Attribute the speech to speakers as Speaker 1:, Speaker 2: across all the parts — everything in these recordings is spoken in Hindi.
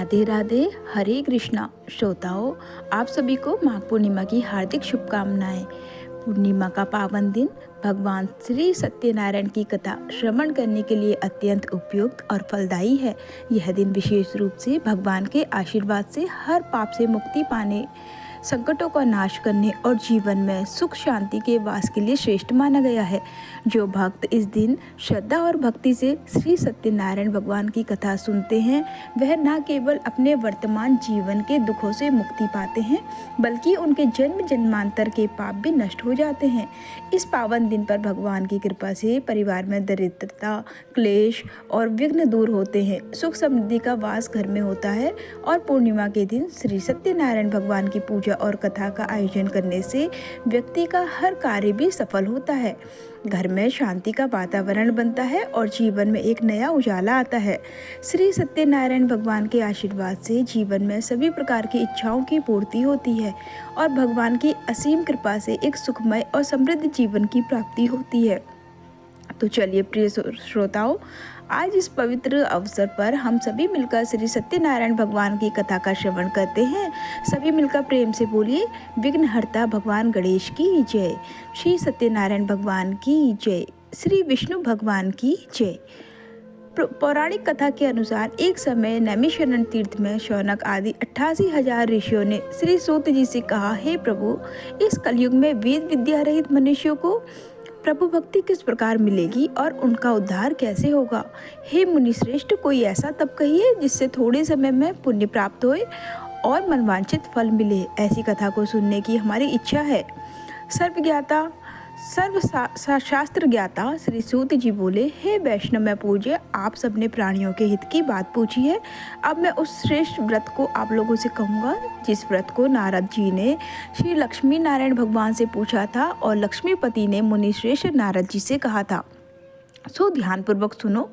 Speaker 1: राधे राधे। हरे कृष्णा श्रोताओं, आप सभी को माघ पूर्णिमा की हार्दिक शुभकामनाएं। पूर्णिमा का पावन दिन भगवान श्री सत्यनारायण की कथा श्रवण करने के लिए अत्यंत उपयुक्त और फलदायी है। यह दिन विशेष रूप से भगवान के आशीर्वाद से हर पाप से मुक्ति पाने, संकटों का नाश करने और जीवन में सुख शांति के वास के लिए श्रेष्ठ माना गया है। जो भक्त इस दिन श्रद्धा और भक्ति से श्री सत्यनारायण भगवान की कथा सुनते हैं, वह न केवल अपने वर्तमान जीवन के दुखों से मुक्ति पाते हैं, बल्कि उनके जन्म जन्मांतर के पाप भी नष्ट हो जाते हैं। इस पावन दिन पर भगवान की कृपा से परिवार में दरिद्रता, क्लेश और विघ्न दूर होते हैं, सुख समृद्धि का वास घर में होता है। और पूर्णिमा के दिन श्री सत्यनारायण भगवान की पूजा और कथा का आयोजन करने से व्यक्ति का हर कार्य भी सफल होता है, घर में शांति का वातावरण बनता है और जीवन में एक नया उजाला आता है। श्री सत्यनारायण भगवान के आशीर्वाद से जीवन में सभी प्रकार की इच्छाओं की पूर्ति होती है और भगवान की असीम कृपा से एक सुखमय और समृद्ध जीवन की प्राप्ति होती है। तो चलिए प्रिय श्रोताओं, आज इस पवित्र अवसर पर हम सभी मिलकर श्री सत्यनारायण भगवान की कथा का श्रवण करते हैं। सभी मिलकर प्रेम से बोलिए, विघ्नहर्ता भगवान गणेश की जय, श्री सत्यनारायण भगवान की जय, श्री विष्णु भगवान की जय। पौराणिक कथा के अनुसार एक समय नैमिषारण्य तीर्थ में शौनक आदि 88,000 ऋषियों ने श्री सूत जी से कहा, हे प्रभु, इस कलयुग में वेद विद्या रहित मनुष्यों को प्रभु भक्ति किस प्रकार मिलेगी और उनका उद्धार कैसे होगा। हे मुनिश्रेष्ठ, कोई ऐसा तप कहिए जिससे थोड़े समय में पुण्य प्राप्त होए और मनवांछित फल मिले। ऐसी कथा को सुनने की हमारी इच्छा है। शास्त्र ज्ञाता श्री सूत जी बोले, हे वैष्णव में पूज्य, आप सबने प्राणियों के हित की बात पूछी है। अब मैं उस श्रेष्ठ व्रत को आप लोगों से कहूँगा जिस व्रत को नारद जी ने श्री लक्ष्मी नारायण भगवान से पूछा था और लक्ष्मीपति ने मुनिश्रेष्ठ नारद जी से कहा था। सो ध्यानपूर्वक सुनो।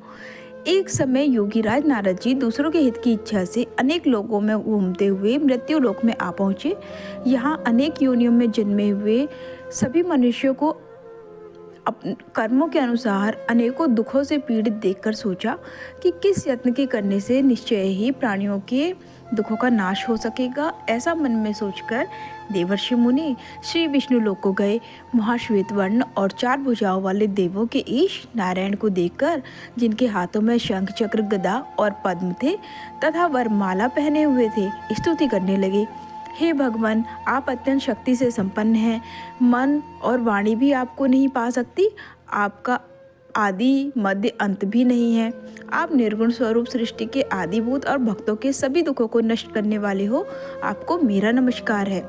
Speaker 1: एक समय योगीराज नारद जी दूसरों के हित की इच्छा से अनेक लोगों में घूमते हुए मृत्यु लोक में आ पहुँचे। यहाँ अनेक योनियों में जन्मे हुए सभी मनुष्यों को अपने कर्मों के अनुसार अनेकों दुखों से पीड़ित देखकर सोचा कि किस यत्न के करने से निश्चय ही प्राणियों के दुखों का नाश हो सकेगा। ऐसा मन में सोचकर देवर्षि मुनि श्री विष्णु लोक को गए। वहाँ श्वेत वर्ण और 4 भुजाओं वाले देवों के ईश नारायण को देखकर, जिनके हाथों में शंख चक्र गदा और पद्म थे तथा वरमाला पहने हुए थे, स्तुति करने लगे। हे भगवान, आप अत्यंत शक्ति से संपन्न हैं, मन और वाणी भी आपको नहीं पा सकती। आपका आदि मध्य अंत भी नहीं है। आप निर्गुण स्वरूप सृष्टि के आदिभूत और भक्तों के सभी दुखों को नष्ट करने वाले हो। आपको मेरा नमस्कार है।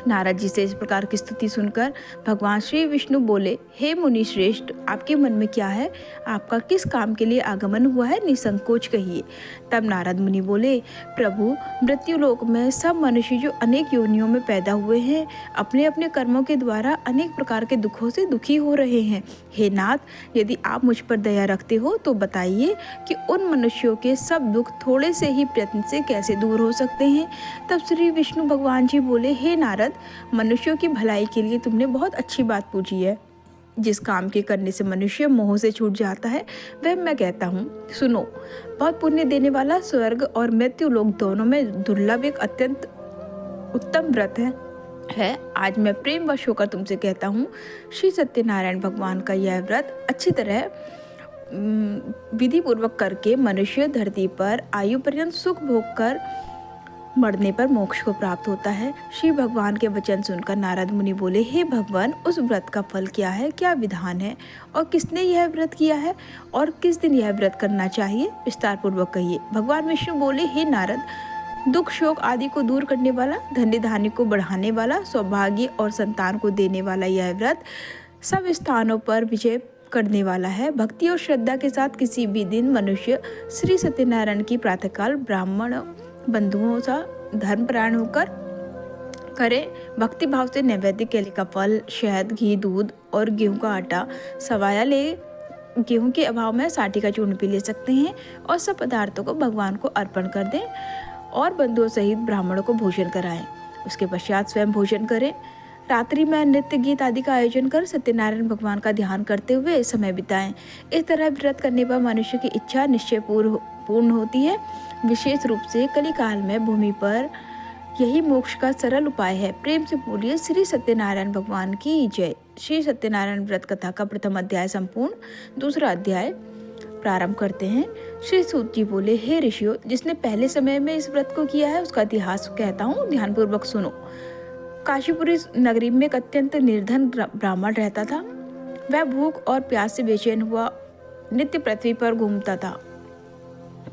Speaker 1: नारद जी से इस प्रकार की स्तुति सुनकर भगवान श्री विष्णु बोले, हे मुनि श्रेष्ठ, आपके मन में क्या है? आपका किस काम के लिए आगमन हुआ है? निसंकोच कहिए। तब नारद मुनि बोले, प्रभु, मृत्यु लोक में सब मनुष्य जो अनेक योनियों में पैदा हुए हैं, अपने अपने कर्मों के द्वारा अनेक प्रकार के दुखों से दुखी हो रहे हैं। हे नाथ, यदि आप मुझ पर दया रखते हो तो बताइए कि उन मनुष्यों के सब दुख थोड़े से ही प्रयत्न से कैसे दूर हो सकते हैं। तब श्री विष्णु भगवान जी बोले, हे नारद, मनुष्यों की भलाई के लिए तुमने बहुत अच्छी बात पूछी है। जिस काम के करने से मनुष्य मोह से छूट जाता है, वह मैं कहता हूँ, सुनो। बहुत पुण्य देने वाला स्वर्ग और मृत्यु लोक दोनों में दुर्लभ एक अत्यंत उत्तम व्रत है। आज मैं प्रेम वश होकर तुमसे कहता हूँ, श्री सत्यनारायण भगवान का यह व्रत अच्छी तरह विधि पूर्वक करके मनुष्य धरती पर आयु पर्यंत सुख भोग कर मरने पर मोक्ष को प्राप्त होता है। श्री भगवान के वचन सुनकर नारद मुनि बोले, हे भगवान, उस व्रत का फल क्या है, क्या विधान है और किसने यह व्रत किया है और किस दिन यह व्रत करना चाहिए? विस्तार पूर्वक कहिए। भगवान विष्णु बोले, हे नारद, दुख शोक आदि को दूर करने वाला, धन्य धान्य को बढ़ाने वाला, सौभाग्य और संतान को देने वाला यह व्रत सब स्थानों पर विजय करने वाला है। भक्ति और श्रद्धा के साथ किसी भी दिन मनुष्य श्री सत्यनारायण की प्रातःकाल ब्राह्मण बंधुओं सा धर्मपरायण होकर करे। भक्ति भाव से नैवेद्य केले का फल, शहद, घी, दूध और गेहूं का आटा सवाया ले गेहूं के अभाव में साठी का चूर्ण भी ले सकते हैं और सब पदार्थों को भगवान को अर्पण कर दें और बंधुओं सहित ब्राह्मणों को भोजन कराएं। उसके पश्चात स्वयं भोजन करें। रात्रि में नृत्य गीत आदि का आयोजन कर सत्यनारायण भगवान का ध्यान करते हुए समय बिताएं। इस तरह व्रत करने पर मनुष्य की इच्छा निश्चय पूर्ण संपूर्ण होती है। विशेष रूप से कलिकाल में भूमि पर यही मोक्ष का सरल उपाय है। प्रेम से बोलिए श्री सत्यनारायण भगवान की जय। श्री सत्यनारायण व्रत कथा का प्रथम अध्याय संपूर्ण। दूसरा अध्याय प्रारंभ करते हैं। श्री सूत जी बोले, हे ऋषियों, जिसने पहले समय में इस व्रत को किया है उसका इतिहास कहता हूँ, ध्यानपूर्वक सुनो। काशीपुरी नगरी में एक अत्यंत निर्धन ब्राह्मण रहता था। वह भूख और प्यास से बेचैन हुआ नित्य पृथ्वी पर घूमता था।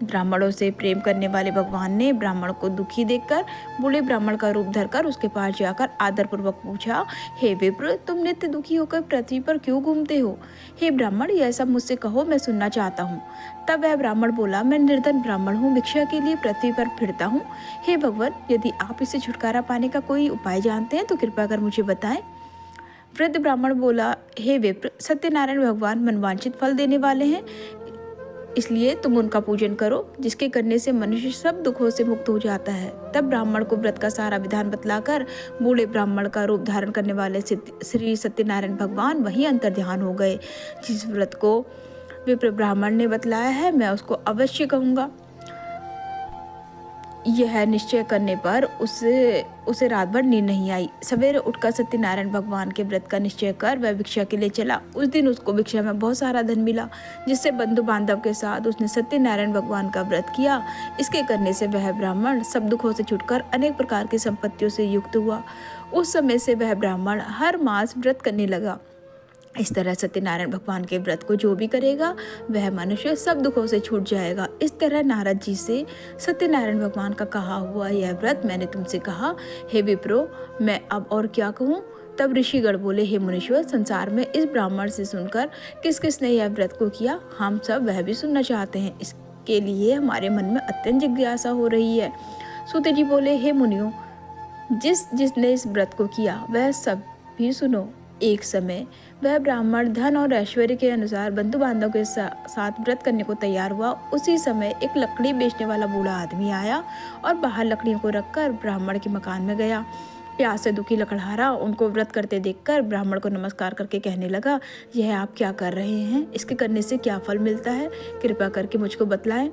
Speaker 1: ब्राह्मणों से प्रेम करने वाले भगवान ने ब्राह्मण को दुखी देखकर बूढ़े ब्राह्मण का रूप धरकर उसके पास जाकर आदरपूर्वक पूछा, हे विप्र, तुम नित्य दुखी होकर पृथ्वी पर क्यों घूमते हो? हे ब्राह्मण, यह सब मुझसे कहो, मैं सुनना चाहता हूँ। तब वह ब्राह्मण बोला, मैं निर्धन ब्राह्मण हूँ, भिक्षा के लिए पृथ्वी पर फिरता हूँ। हे भगवान, यदि आप इससे छुटकारा पाने का कोई उपाय जानते हैं तो कृपा कर मुझे बताएं। वृद्ध ब्राह्मण बोला, हे विप्र, सत्यनारायण भगवान मनवांछित फल देने वाले हैं, इसलिए तुम उनका पूजन करो, जिसके करने से मनुष्य सब दुखों से मुक्त हो जाता है। तब ब्राह्मण को व्रत का सारा विधान बतलाकर बूढ़े ब्राह्मण का रूप धारण करने वाले श्री सत्यनारायण भगवान वहीं अंतर्ध्यान हो गए। जिस व्रत को विप्र ब्राह्मण ने बतलाया है मैं उसको अवश्य कहूँगा। यह निश्चय करने पर उसे रात भर नींद नहीं आई। सवेरे उठकर सत्यनारायण भगवान के व्रत का निश्चय कर वह भिक्षा के लिए चला। उस दिन उसको भिक्षा में बहुत सारा धन मिला, जिससे बंधु बांधव के साथ उसने सत्यनारायण भगवान का व्रत किया। इसके करने से वह ब्राह्मण सब दुखों से छुटकर अनेक प्रकार की संपत्तियों से युक्त हुआ। उस समय से वह ब्राह्मण हर मास व्रत करने लगा। इस तरह सत्यनारायण भगवान के व्रत को जो भी करेगा वह मनुष्य सब दुखों से छूट जाएगा। इस तरह नारद जी से सत्यनारायण भगवान का कहा हुआ यह व्रत मैंने तुमसे कहा। हे विप्रो, मैं अब और क्या कहूँ? तब ऋषिगण बोले, हे मुनीश्वर, संसार में इस ब्राह्मण से सुनकर किस किसने यह व्रत को किया, हम सब वह भी सुनना चाहते हैं। इसके लिए हमारे मन में अत्यंत जिज्ञासा हो रही है। सूत जी बोले, हे मुनियों, जिसने इस व्रत को किया वह सब भी सुनो। एक समय वह ब्राह्मण धन और ऐश्वर्य के अनुसार बंधु बांधव के साथ व्रत करने को तैयार हुआ। उसी समय एक लकड़ी बेचने वाला बूढ़ा आदमी आया और बाहर लकड़ियों को रखकर ब्राह्मण के मकान में गया। प्यास से दुखी लकड़हारा उनको व्रत करते देखकर ब्राह्मण को नमस्कार करके कहने लगा, यह आप क्या कर रहे हैं? इसके करने से क्या फल मिलता है? कृपा करके मुझको बतलाएं।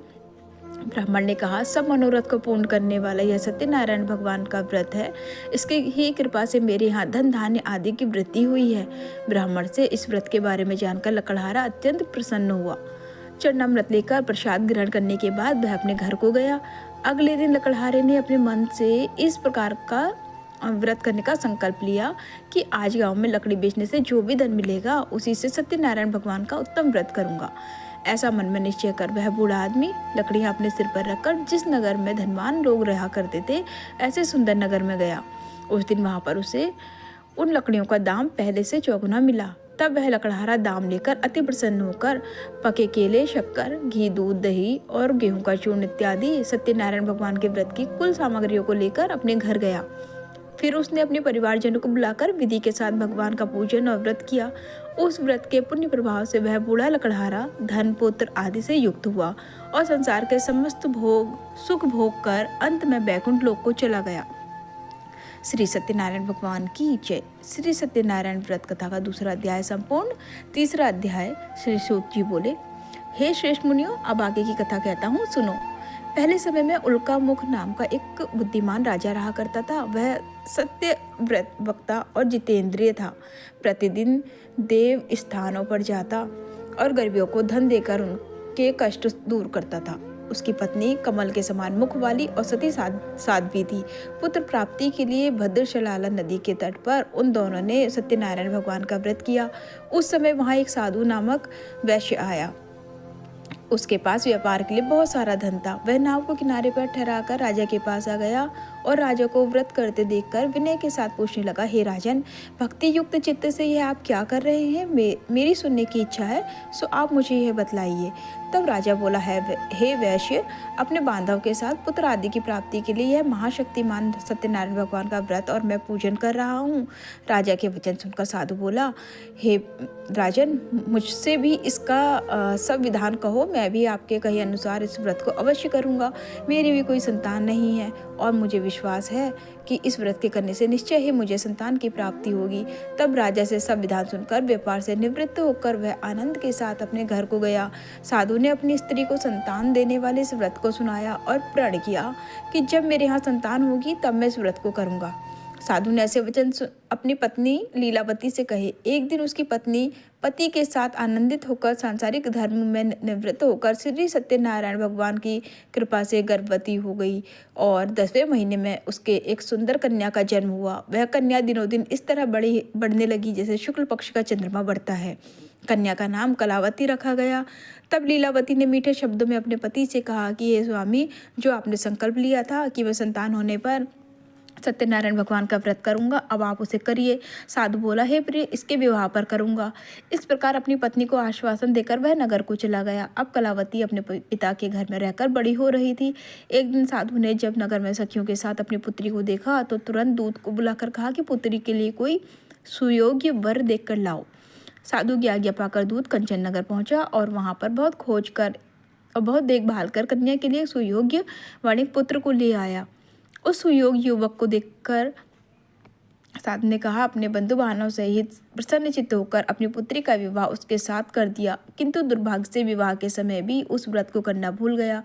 Speaker 1: ब्राह्मण ने कहा, सब मनोरथ को पूर्ण करने वाला यह सत्यनारायण भगवान का व्रत है। इसकी ही कृपा से मेरे यहाँ धन धान्य आदि की वृद्धि हुई है। ब्राह्मण से इस व्रत के बारे में जानकर लकड़हारा अत्यंत प्रसन्न हुआ। चरणामृत लेकर प्रसाद ग्रहण करने के बाद वह अपने घर को गया। अगले दिन लकड़हारे ने अपने मन से इस प्रकार का व्रत करने का संकल्प लिया कि आज गांव में लकड़ी बेचने से जो भी धन मिलेगा उसी से सत्यनारायण भगवान का उत्तम व्रत करूंगा। ऐसा मन में निश्चय कर वह बूढ़ा आदमी लकड़ियां अपने सिर पर रखकर जिस नगर में धनवान लोग रहा करते थे ऐसे सुंदर नगर में गया। उस दिन वहां पर उसे उन लकड़ियों का दाम पहले से चौगुना मिला। तब वह लकड़हारा दाम लेकर अति प्रसन्न होकर पके केले, शक्कर, घी, दूध, दही और गेहूं का चूर्ण इत्यादि सत्यनारायण भगवान के व्रत की कुल सामग्रियों को लेकर अपने घर गया। फिर उसने अपने परिवारजनों को बुलाकर विधि के साथ भगवान का पूजन और व्रत किया। उस व्रत के पुण्य प्रभाव से वह बूढ़ा लकड़हारा धन, पुत्र आदि से युक्त हुआ और संसार के समस्त भोग सुख भोग कर अंत में बैकुंठ लोक को चला गया। श्री सत्यनारायण भगवान की जय। श्री सत्यनारायण व्रत कथा का दूसरा अध्याय संपूर्ण। तीसरा अध्याय। श्री सूत जी बोले, हे श्रेष्ठ मुनियों, अब आगे की कथा कहता हूँ, सुनो। पहले समय में उल्कामुख नाम का एक बुद्धिमान राजा रहा करता था। वह सत्य व्रत वक्ता और जितेंद्रिय था। प्रतिदिन देव स्थानों पर जाता और गरीबों को धन देकर उनके कष्ट दूर करता था। उसकी पत्नी कमल के समान मुख वाली और सती साध्वी थी। पुत्र प्राप्ति के लिए भद्रशलाला नदी के तट पर उन दोनों ने सत्यनारायण भगवान का व्रत किया। उस समय वहाँ एक साधु नामक वैश्य आया। उसके पास व्यापार के लिए बहुत सारा धन था। वह नाव को किनारे पर ठहराकर राजा के पास आ गया और राजा को व्रत करते देखकर विनय के साथ पूछने लगा, हे राजन, भक्ति युक्त चित्त से यह आप क्या कर रहे हैं? मेरी सुनने की इच्छा है, सो आप मुझे यह बतलाइए। तब राजा बोला, हे वैश्य, अपने बांधव के साथ पुत्र आदि की प्राप्ति के लिए यह महाशक्तिमान सत्यनारायण भगवान का व्रत और मैं पूजन कर रहा हूँ। राजा के वचन सुनकर साधु बोला, हे राजन, मुझसे भी इसका सब विधान कहो, मैं भी आपके कहे अनुसार इस व्रत को अवश्य करूँगा। मेरी भी कोई संतान नहीं है और मुझे विश्वास है कि इस व्रत के करने से निश्चय ही मुझे संतान की प्राप्ति होगी। तब राजा से सब विधान सुनकर व्यापार से निवृत्त होकर वह आनंद के साथ अपने घर को गया। साधु ने अपनी स्त्री को संतान देने वाले इस व्रत को सुनाया और प्रण किया कि जब मेरे यहाँ संतान होगी तब मैं इस व्रत को करूँगा। साधु ने ऐसे वचन अपनी पत्नी लीलावती से कहे। एक दिन उसकी पत्नी पति के साथ आनंदित होकर सांसारिक धर्म में निवृत्त होकर श्री सत्यनारायण भगवान की कृपा से गर्भवती हो गई और 10वें महीने में उसके एक सुंदर कन्या का जन्म हुआ। वह कन्या दिनों दिन इस तरह बढ़ने लगी जैसे शुक्ल पक्ष का चंद्रमा बढ़ता है। कन्या का नाम कलावती रखा गया। तब लीलावती ने मीठे शब्दों में अपने पति से कहा कि हे स्वामी, जो आपने संकल्प लिया था कि मैं संतान होने पर सत्यनारायण भगवान का व्रत करूंगा, अब आप उसे करिए। साधु बोला, हे प्रिय, इसके विवाह पर करूंगा। इस प्रकार अपनी पत्नी को आश्वासन देकर वह नगर को चला गया। अब कलावती अपने पिता के घर में रहकर बड़ी हो रही थी। एक दिन साधु ने जब नगर में सखियों के साथ अपनी पुत्री को देखा तो तुरंत दूत को बुलाकर कहा कि पुत्री के लिए कोई सुयोग्य वर देखकर लाओ। साधु की आज्ञा पाकर दूत कंचन नगर पहुंचा और वहां पर बहुत खोज कर और बहुत देखभाल कर कन्या के लिए सुयोग्य वणिक पुत्र को ले आया। उस सुयोग्य युवक को देखकर साधु ने कहा, अपने बंधु बहनों सहित प्रसन्नचित्त होकर अपनी पुत्री का विवाह उसके साथ कर दिया, किंतु दुर्भाग्य से विवाह के समय भी उस व्रत को करना भूल गया।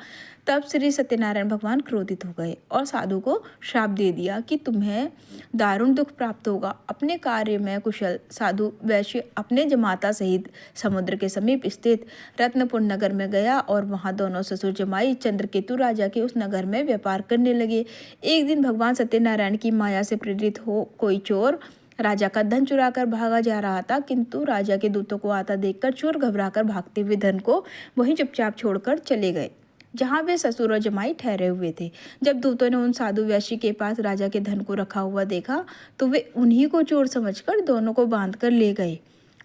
Speaker 1: तब श्री सत्यनारायण भगवान क्रोधित हो गए और साधु को श्राप दे दिया कि तुम्हें दारुण दुख प्राप्त होगा। अपने कार्य में कुशल साधु वैश्य अपने जमाता सहित समुद्र के समीप स्थित रत्नपुर नगर में गया और वहां दोनों ससुर जमाई चंद्रकेतु राजा के उस नगर में व्यापार करने लगे। एक दिन भगवान सत्यनारायण की माया से प्रेरित हो कोई चोर राजा का धन चुराकर भागा जा रहा था, किंतु राजा के दूतों को आता देखकर चोर घबराकर भागते हुए धन को वहीं चुपचाप छोड़कर चले गए जहां वे ससुर और जमाई ठहरे हुए थे। जब दूतों ने उन साधु वैश्य के पास राजा के धन को रखा हुआ देखा तो वे उन्हीं को चोर समझकर दोनों को बांध कर ले गए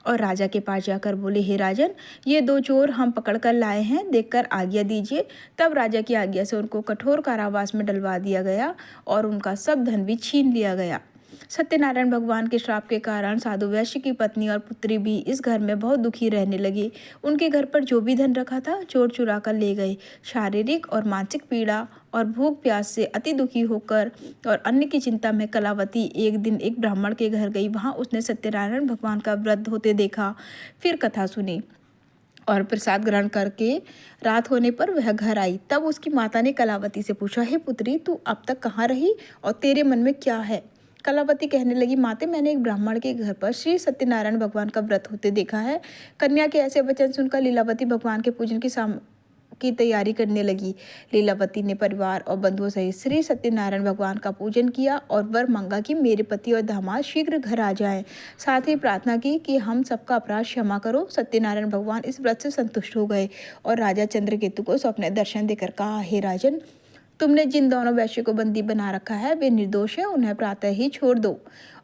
Speaker 1: और राजा के पास जाकर बोले, हे राजन, ये दो चोर हम पकड़ कर लाए हैं, देखकर आज्ञा दीजिए। तब राजा की आज्ञा से उनको कठोर कारावास में डलवा दिया गया और उनका सब धन भी छीन लिया गया। सत्यनारायण भगवान के श्राप के कारण साधु वैश्य की पत्नी और पुत्री भी इस घर में बहुत दुखी रहने लगी। उनके घर पर जो भी धन रखा था चोर चुरा कर ले गए। शारीरिक और मानसिक पीड़ा और भूख प्यास से अति दुखी होकर और अन्न की चिंता में कलावती एक दिन एक ब्राह्मण के घर गई। वहां उसने सत्यनारायण भगवान का व्रत होते देखा, फिर कथा सुनी और प्रसाद ग्रहण करके रात होने पर वह घर आई। तब उसकी माता ने कलावती से पूछा, हे पुत्री, तू अब तक कहाँ रही और तेरे मन में क्या है? कलावती कहने लगी, माते, मैंने एक ब्राह्मण के घर पर श्री सत्यनारायण भगवान का व्रत होते देखा है। कन्या के ऐसे वचन सुनकर लीलावती भगवान के पूजन की तैयारी करने लगी। लीलावती ने परिवार और बंधुओं सहित श्री सत्यनारायण भगवान का पूजन किया और वर मांगा कि मेरे पति और दामाद शीघ्र घर आ जाएं। साथ ही प्रार्थना की कि हम सबका अपराध क्षमा करो। सत्यनारायण भगवान इस व्रत से संतुष्ट हो गए और राजा चंद्रकेतु को स्वप्न दर्शन देकर कहा, हे राजन, तुमने जिन दोनों वैश्य को बंदी बना रखा है वे निर्दोष है, उन्हें प्रातः ही छोड़ दो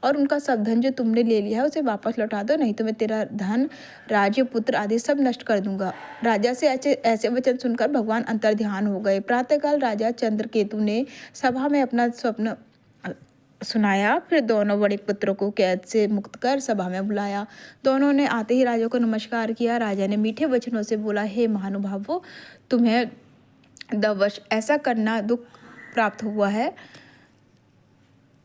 Speaker 1: और उनका सब धन जो तुमने ले लिया है उसे वापस लौटा दो, नहीं तो मैं तेरा धन, राज्य, पुत्र आदि सब नष्ट कर दूंगा। राजा से ऐसे वचन सुनकर भगवान अंतर्ध्यान हो गए। प्रातःकाल राजा चंद्रकेतु ने सभा में अपना स्वप्न सुनाया। फिर दोनों बड़े पुत्रों को कैद से मुक्त कर सभा में बुलाया। दोनों ने आते ही राजा को नमस्कार किया। राजा ने मीठे वचनों से बोला, हे महानुभावों, तुम्हें दवश ऐसा करना दुख प्राप्त हुआ है,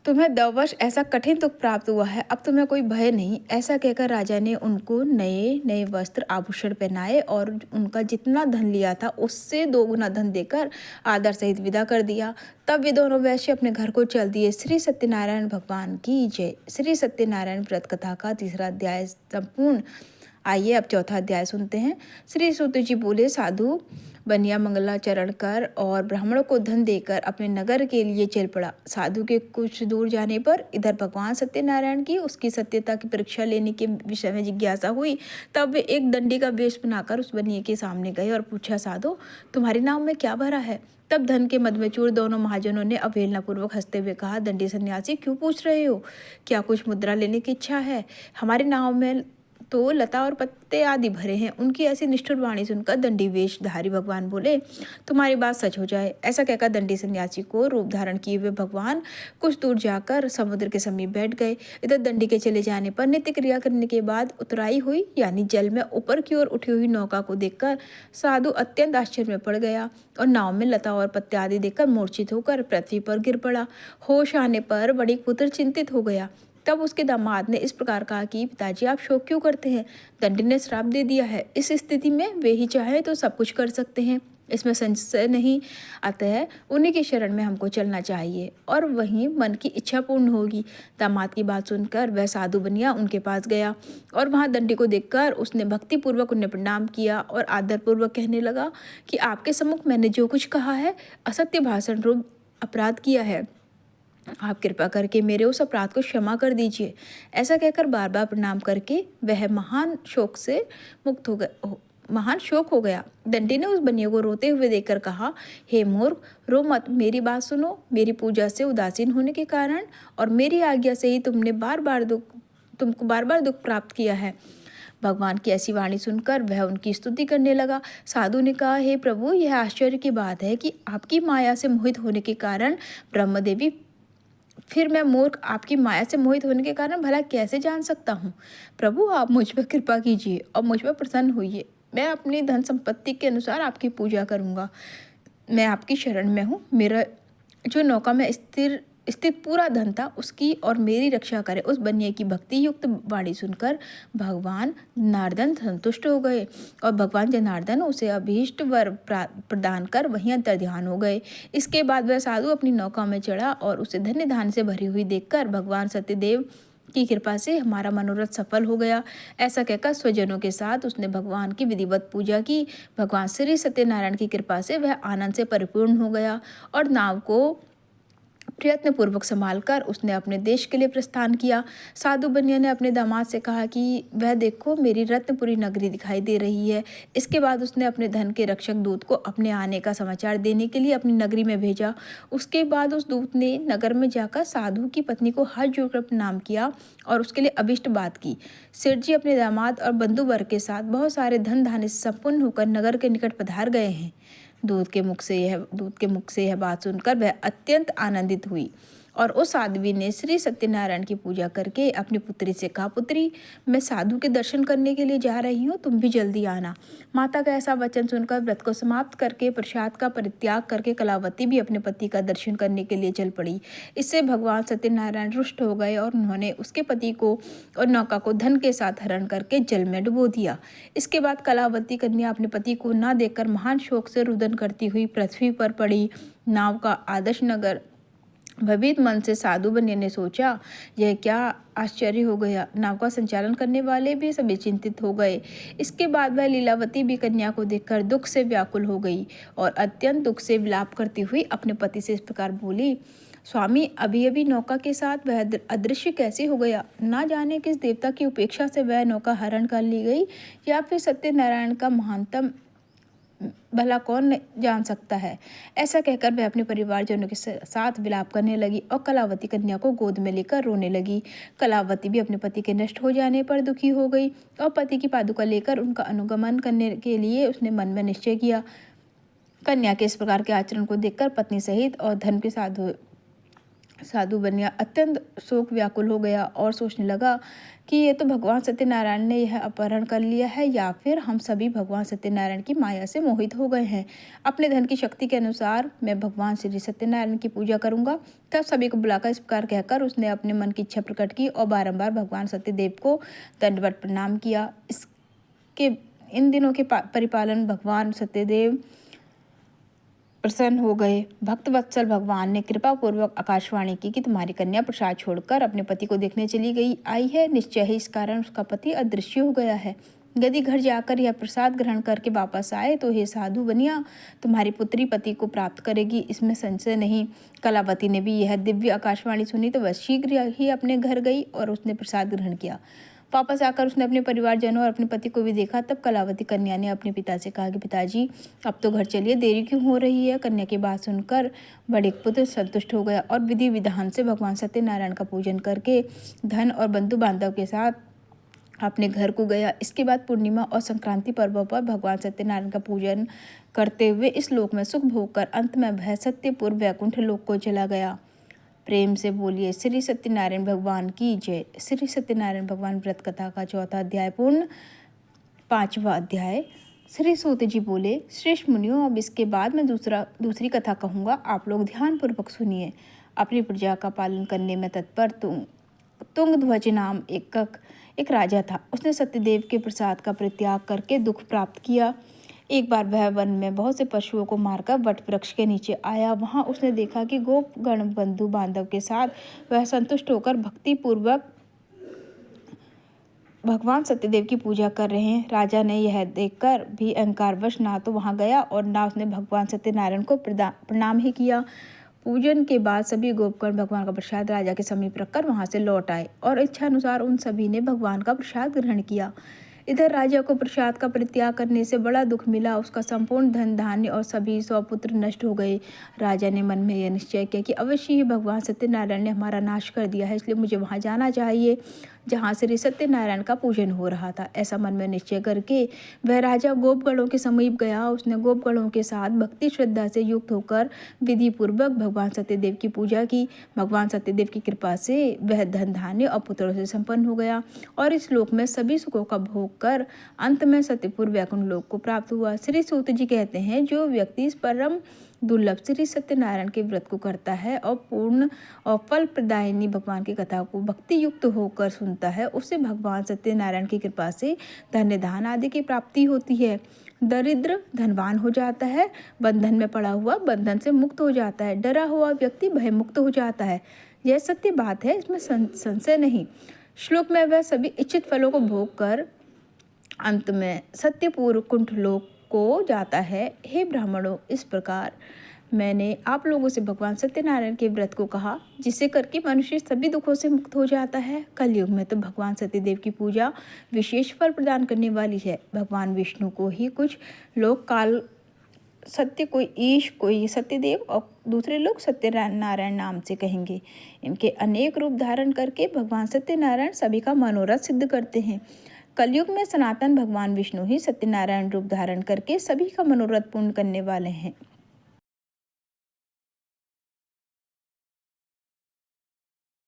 Speaker 1: तुम्हें दवश ऐसा कठिन दुख प्राप्त हुआ है, अब तुम्हें कोई भय नहीं। ऐसा कहकर राजा ने उनको नए नए वस्त्र आभूषण पहनाए और उनका जितना धन लिया था उससे 2 गुना धन देकर आदर सहित विदा कर दिया। तब वे दोनों वैश्य अपने घर को चल दिए। श्री सत्यनारायण भगवान की जय। श्री सत्यनारायण व्रत कथा का 3रा अध्याय संपूर्ण। आइए अब 4था अध्याय सुनते हैं। श्री सूत जी बोले, साधु बनिया मंगलाचरण कर और ब्राह्मणों को धन देकर अपने नगर के लिए चल पड़ा। साधु के कुछ दूर जाने पर इधर भगवान सत्यनारायण की उसकी सत्यता की परीक्षा लेने के विषय में जिज्ञासा हुई। तब वे एक दंडी का वेश बनाकर उस बनिए के सामने गए और पूछा, साधु, तुम्हारे नाम में क्या भरा है? तब धन के मद में चूर दोनों महाजनों ने अवहेलनापूर्वक हंसते हुए कहा, दंडी सन्यासी, क्यों पूछ रहे हो? क्या कुछ मुद्रा लेने की इच्छा है? हमारे नाम में तो लता और पत्ते आदि भरे हैं। उनकी ऐसी निष्ठुर वाणी सुनकर दंडी वेशधारी भगवान बोले, तुम्हारी बात सच हो जाए। ऐसा कहकर दंडी सन्यासी को रूप धारण किए हुए भगवान कुछ दूर जाकर समुद्र के समीप बैठ गए। इधर दंडी के चले जाने पर नित्य क्रिया करने के बाद उतराई हुई यानी जल में ऊपर की ओर उठी हुई नौका को देखकर साधु अत्यंत आश्चर्य में पड़ गया और नाव में लता और पत्ते आदि देखकर मूर्छित होकर पृथ्वी पर गिर पड़ा। होश आने पर बड़ी पुत्र चिंतित हो गया। तब उसके दामाद ने इस प्रकार कहा कि पिताजी आप शोक क्यों करते हैं? दंडी ने श्राप दे दिया है। इस स्थिति में वे ही चाहे तो सब कुछ कर सकते हैं, इसमें संशय नहीं। अतः उन्हीं की शरण में हमको चलना चाहिए और वहीं मन की इच्छा पूर्ण होगी। दामाद की बात सुनकर वह साधु बनिया उनके पास गया और वहां दंडी को देखकर उसने भक्तिपूर्वक उन्हें प्रणाम किया और आदरपूर्वक कहने लगा कि आपके सम्मुख मैंने जो कुछ कहा है असत्य भाषण रूप अपराध किया है। आप कृपा करके मेरे उस अपराध को क्षमा कर दीजिए। ऐसा कहकर बार बार प्रणाम करके वह महान शोक हो गया। दंडी ने उस बनिया को रोते हुए देखकर कहा, हे मूर्ख, रो मत, मेरी बात सुनो। मेरी पूजा से उदासीन होने के कारण और मेरी आज्ञा से ही तुमको बार बार दुख प्राप्त किया है। भगवान की ऐसी वाणी सुनकर वह उनकी स्तुति करने लगा। साधु ने कहा, हे प्रभु, यह आश्चर्य की बात है कि आपकी माया से मोहित होने के कारण ब्रह्मदेवी, फिर मैं मूर्ख आपकी माया से मोहित होने के कारण भला कैसे जान सकता हूँ? प्रभु, आप मुझ पर कृपा कीजिए और मुझ पर प्रसन्न होइए। मैं अपनी धन संपत्ति के अनुसार आपकी पूजा करूँगा। मैं आपकी शरण में हूँ। मेरा जो नौका में स्थित पूरा धन था उसकी और मेरी रक्षा करे। उस बनिए की भक्ति युक्त वाणी सुनकर भगवान जनार्दन संतुष्ट हो गए और भगवान जनार्दन उसे अभीष्ट वर प्रदान कर वहीं अंतर्ध्यान हो गए। इसके बाद वह साधु अपनी नौका में चढ़ा और उसे धन्य धान्य से भरी हुई देखकर भगवान सत्यदेव की कृपा से हमारा मनोरथ सफल हो गया। ऐसा कहकर स्वजनों के साथ उसने भगवान की विधिवत पूजा की। भगवान श्री सत्यनारायण की कृपा से वह आनंद से परिपूर्ण हो गया और नाव को प्रयत्न पूर्वक संभालकर उसने अपने देश के लिए प्रस्थान किया। साधु बनिया ने अपने दामाद से कहा कि वह देखो, मेरी रत्नपुरी नगरी दिखाई दे रही है। इसके बाद उसने अपने धन के रक्षक दूत को अपने आने का समाचार देने के लिए अपनी नगरी में भेजा। उसके बाद उस दूत ने नगर में जाकर साधु की पत्नी को हाथ जोड़कर प्रणाम किया और उसके लिए अभिष्ट बात की। सेठ जी अपने दामाद और बंधु वर्ग के साथ बहुत सारे धन धान्य से संपन्न होकर नगर के निकट पधार गए हैं। दूत के मुख से यह बात सुनकर वह अत्यंत आनंदित हुई और उस साध्वी ने श्री सत्यनारायण की पूजा करके अपनी पुत्री से कहा, पुत्री, मैं साधु के दर्शन करने के लिए जा रही हूँ, तुम भी जल्दी आना। माता का ऐसा वचन सुनकर व्रत को समाप्त करके प्रसाद का परित्याग करके कलावती भी अपने पति का दर्शन करने के लिए चल पड़ी। इससे भगवान सत्यनारायण रुष्ट हो गए और उन्होंने उसके पति को और नौका को धन के साथ हरण करके जल में डुबो दिया। इसके बाद कलावती कन्या अपने पति को न देखकर महान शोक से रुदन करती हुई पृथ्वी पर पड़ी। नाव का आदर्श नगर भयभीत मन से साधु बनिया ने सोचा, यह क्या आश्चर्य हो गया। नाव का संचालन करने वाले भी सभी चिंतित हो गए। इसके बाद वह लीलावती भी कन्या को देखकर दुख से व्याकुल हो गई और अत्यंत दुख से विलाप करती हुई अपने पति से इस प्रकार बोली, स्वामी, अभी अभी नौका के साथ वह अदृश्य कैसे हो गया? ना जाने किस देवता की उपेक्षा से वह नौका हरण कर ली गई या फिर सत्यनारायण का महानतम भला कौन जान सकता है। ऐसा कहकर वह अपने परिवारजनों के साथ विलाप करने लगी और कलावती कन्या को गोद में लेकर रोने लगी। कलावती भी अपने पति के नष्ट हो जाने पर दुखी हो गई और पति की पादुका लेकर उनका अनुगमन करने के लिए उसने मन में निश्चय किया। कन्या के इस प्रकार के आचरण को देखकर पत्नी सहित और धन के साधु बनिया अत्यंत शोक व्याकुल हो गया और सोचने लगा कि ये तो भगवान सत्यनारायण ने यह अपहरण कर लिया है या फिर हम सभी भगवान सत्यनारायण की माया से मोहित हो गए हैं। अपने धन की शक्ति के अनुसार मैं भगवान श्री सत्यनारायण की पूजा करूंगा। तब सभी को बुलाकर इस प्रकार कहकर उसने अपने मन की इच्छा प्रकट की और बारंबार भगवान सत्यदेव को दंडवत प्रणाम किया। इन दिनों के परिपालन भगवान सत्यदेव प्रसन्न हो गए। भक्त वत्सल भगवान ने कृपा पूर्वक आकाशवाणी की कि तुम्हारी कन्या प्रसाद छोड़कर अपने पति को देखने चली आई है। निश्चय ही इस कारण उसका पति अदृश्य हो गया है। यदि घर जाकर यह प्रसाद ग्रहण करके वापस आए तो हे साधु बनिया, तुम्हारी पुत्री पति को प्राप्त करेगी, इसमें संशय नहीं। कलावती ने भी यह दिव्य आकाशवाणी सुनी तो वह शीघ्र ही अपने घर गई और उसने प्रसाद ग्रहण किया। वापस आकर उसने अपने परिवारजनों और अपने पति को भी देखा। तब कलावती कन्या ने अपने पिता से कहा कि पिताजी, अब तो घर चलिए, देरी क्यों हो रही है। कन्या की बात सुनकर बड़े पुत्र संतुष्ट हो गया और विधि विधान से भगवान सत्यनारायण का पूजन करके धन और बंधु बांधव के साथ अपने घर को गया। इसके बाद पूर्णिमा और संक्रांति पर्वों पर भगवान सत्यनारायण का पूजन करते हुए इस लोक में सुख भोग कर अंत में वह सत्यपुर वैकुंठ लोक को चला गया। प्रेम से बोलिए श्री सत्यनारायण भगवान की जय। श्री सत्यनारायण भगवान व्रत कथा का चौथा अध्याय पूर्ण। 5वां अध्याय। श्री सूत जी बोले, श्रेष्ठ मुनियों, अब इसके बाद मैं दूसरी कथा कहूँगा, आप लोग ध्यानपूर्वक सुनिए। अपनी प्रजा का पालन करने में तत्पर तुंगध्वज नाम एक राजा था। उसने सत्यदेव के प्रसाद का परित्याग करके दुख प्राप्त किया। एक बार वह वन में बहुत से पशुओं को मारकर वट वृक्ष के नीचे आया। वहां उसने देखा कि गोपगण बंधु बांधव के साथ वह संतुष्ट होकर भक्ति पूर्वक भगवान सत्यदेव की पूजा कर रहे हैं। राजा ने यह देखकर भी अहंकारवश ना तो वहां गया और ना उसने भगवान सत्यनारायण को प्रणाम ही किया। पूजन के बाद सभी गोपगण भगवान का प्रसाद राजा के समीप रखकर वहां से लौट आए और इच्छानुसार उन सभी ने भगवान का प्रसाद ग्रहण किया। इधर राजा को प्रसाद का परित्याग करने से बड़ा दुख मिला। उसका संपूर्ण धन धान्य और सभी स्वपुत्र नष्ट हो गए। राजा ने मन में यह निश्चय किया कि अवश्य ही भगवान सत्यनारायण ने हमारा नाश कर दिया है, इसलिए मुझे वहां जाना चाहिए जहाँ श्री सत्यनारायण का पूजन हो रहा था। ऐसा मन में निश्चय करके वह राजा गोपगणों के समीप गया। उसने गोपगणों के साथ भक्ति श्रद्धा से युक्त होकर विधि पूर्वक भगवान सत्यदेव की पूजा की। भगवान सत्यदेव की कृपा से वह धन धान्य और पुत्रों से संपन्न हो गया और इस लोक में सभी सुखों का भोग कर अंत में सत्यपुर वैकुंठ लोक को प्राप्त हुआ। श्री सूत जी कहते हैं, जो व्यक्ति इस परम दुर्लभ श्री सत्यनारायण के व्रत को करता है और पूर्ण और फल प्रदायिनी भगवान की कथा को भक्ति युक्त होकर सुनता है, उससे भगवान सत्यनारायण की कृपा से धन्य धान आदि की प्राप्ति होती है। दरिद्र धनवान हो जाता है, बंधन में पड़ा हुआ बंधन से मुक्त हो जाता है, डरा हुआ व्यक्ति भय मुक्त हो जाता है। यह सत्य बात है, इसमें संशय नहीं। श्लोक में वह सभी इच्छित फलों को भोग कर अंत में सत्यपुर कुंठ लोक को जाता है। हे ब्राह्मणों, इस प्रकार मैंने आप लोगों से भगवान सत्यनारायण के व्रत को कहा, जिसे करके मनुष्य सभी दुखों से मुक्त हो जाता है। कलयुग में तो भगवान सत्यदेव की पूजा विशेष फल प्रदान करने वाली है। भगवान विष्णु को ही कुछ लोग काल सत्य, कोई ईश, कोई सत्यदेव और दूसरे लोग सत्यनारायण नाम से कहेंगे। इनके अनेक रूप धारण करके भगवान सत्यनारायण सभी का मनोरथ सिद्ध करते हैं। कलयुग में सनातन भगवान विष्णु ही सत्यनारायण रूप धारण करके सभी का मनोरथ पूर्ण करने वाले हैं।